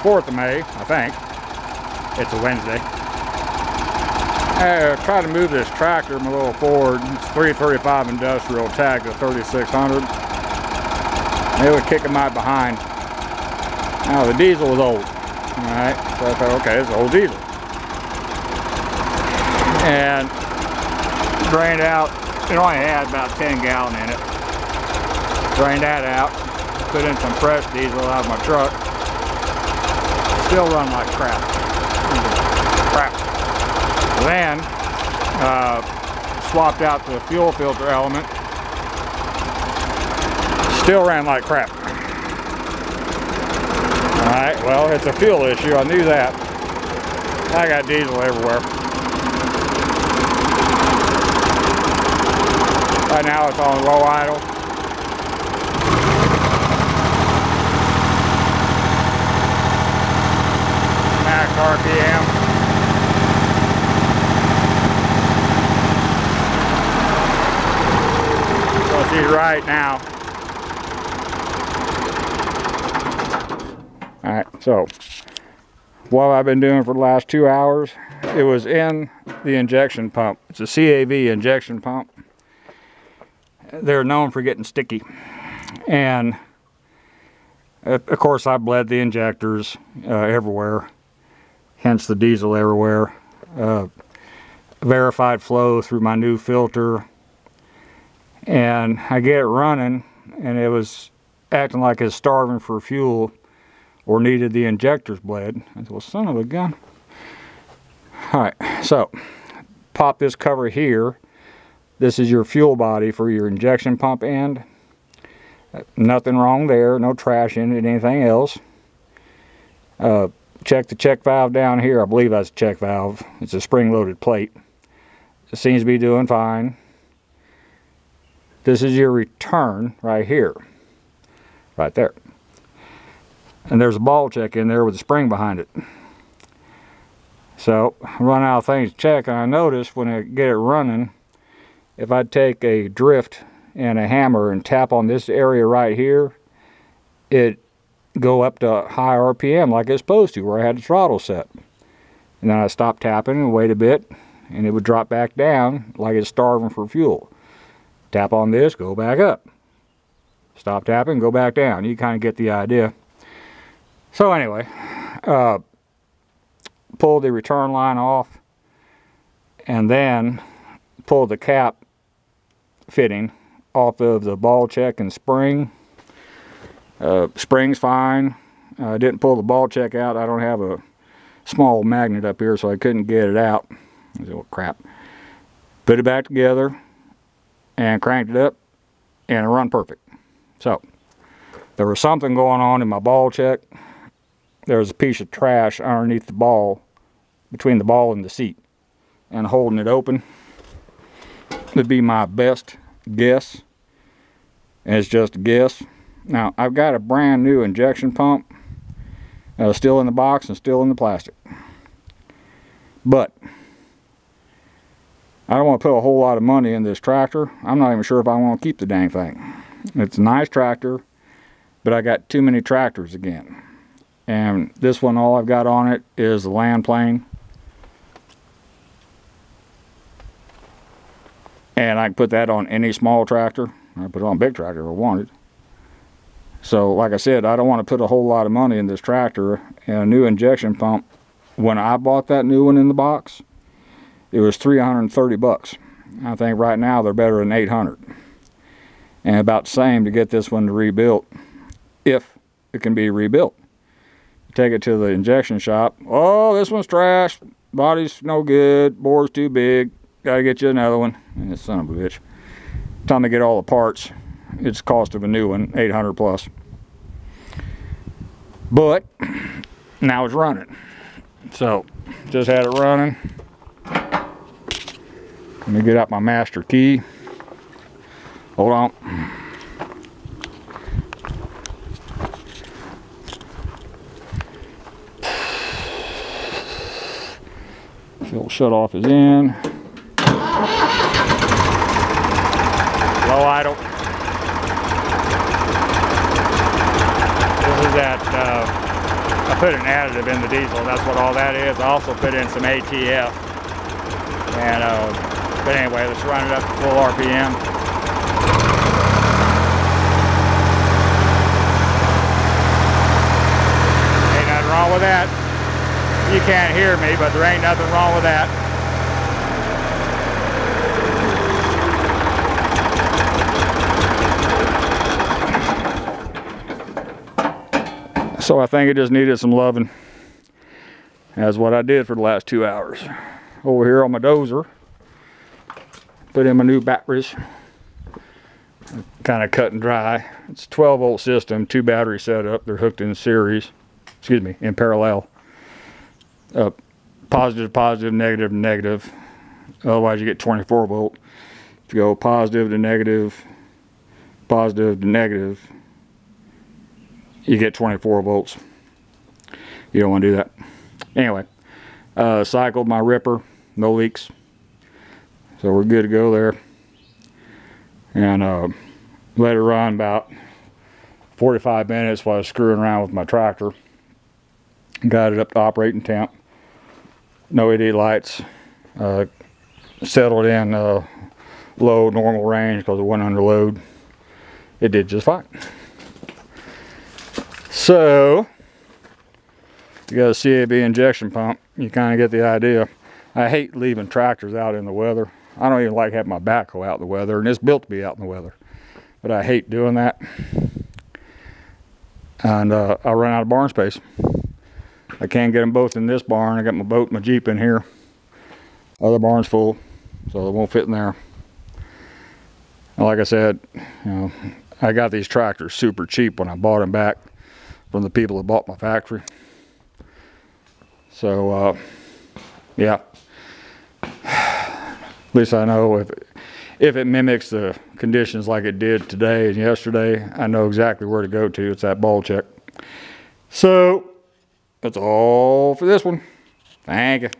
4th of May, I think. It's a Wednesday. I tried to move this tractor, my little Ford. It's 335 industrial, tagged to 3600. It was kicking my behind. Now the diesel was old. Alright, so I thought, okay, it's an old diesel. And drained out. It only had about 10 gallon in it. Drained that out. Put in some fresh diesel out of my truck. Still run like crap. Then swapped out the fuel filter element. Still ran like crap. Alright, well, it's a fuel issue. I knew that. I got diesel everywhere. Right now it's on low idle. Max RPM. So she's right now. Alright, so what I've been doing for the last 2 hours, it was in the injection pump. It's a CAV injection pump. They're known for getting sticky. And of course I bled the injectors everywhere, hence the diesel everywhere. Verified flow through my new filter. And I get it running and it was acting like it's starving for fuel or needed the injectors bled. I said, well, son of a gun. Alright, so pop this cover here. This is your fuel body for your injection pump end. Nothing wrong there, no trash in it, anything else. Check the check valve down here. I believe that's a check valve. It's a spring-loaded plate. It seems to be doing fine. This is your return right here. Right there. And there's a ball check in there with a spring behind it. So, I run out of things to check, and I notice when I get it running, if I take a drift and a hammer and tap on this area right here, it go up to high RPM like it's supposed to, where I had the throttle set. And then I stop tapping and wait a bit, and it would drop back down like it's starving for fuel. Tap on this, go back up. Stop tapping, go back down. You kind of get the idea. So anyway, pull the return line off and then pull the cap fitting off of the ball check and spring. Spring's fine. I didn't pull the ball check out. I don't have a small magnet up here, so I couldn't get it out. I said, well, crap. Put it back together and cranked it up and it run perfect. So there was something going on in my ball check. There was a piece of trash underneath the ball, between the ball and the seat, and holding it open would be my best guess. And it's just a guess. Now I've got a brand new injection pump, still in the box and still in the plastic, but I don't want to put a whole lot of money in this tractor. I'm not even sure if I want to keep the dang thing. It's a nice tractor, but I got too many tractors again. And this one, all I've got on it is the land plane. And I can put that on any small tractor. I put it on a big tractor if I wanted. So, like I said, I don't want to put a whole lot of money in this tractor and a new injection pump. When I bought that new one in the box, it was $330. I think right now they're better than $800. And about the same to get this one rebuilt, if it can be rebuilt. Take it to the injection shop. Oh, this one's trash. Body's no good. Bore's too big. Gotta get you another one. And this son of a bitch. Time to get all the parts, it's cost of a new one, $800 plus. But now it's running. So just had it running. Let me get out my master key. Hold on. Fuel shut off is in. Low idle. This is at I put an additive in the diesel. That's what all that is. I also put in some ATF. And but anyway, let's run it up to full RPM. Ain't nothing wrong with that. You can't hear me, but there ain't nothing wrong with that. So I think it just needed some loving. That's what I did for the last 2 hours. Over here on my dozer, put in my new batteries. Kind of cut and dry. It's a 12-volt system, 2 battery setup. They're hooked in series, excuse me, in parallel. Positive, positive, negative, negative. Otherwise you get 24 volt. If you go positive to negative, you get 24 volts. You don't want to do that. Anyway, cycled my ripper, no leaks. So we're good to go there. And let it run about 45 minutes while I was screwing around with my tractor. Got it up to operating temp. No LED lights. Settled in low normal range because it went under load. It did just fine. So you got a CAB injection pump. You kind of get the idea. I hate leaving tractors out in the weather. I don't even like having my backhoe out in the weather, and it's built to be out in the weather. But I hate doing that. And I run out of barn space. I can't get them both in this barn. I got my boat and my Jeep in here. Other barn's full, so they won't fit in there. And like I said, you know, I got these tractors super cheap when I bought them back from the people that bought my factory. So yeah, at least I know if it mimics the conditions like it did today and yesterday, I know exactly where to go to. It's that ball check. So that's all for this one. Thank you.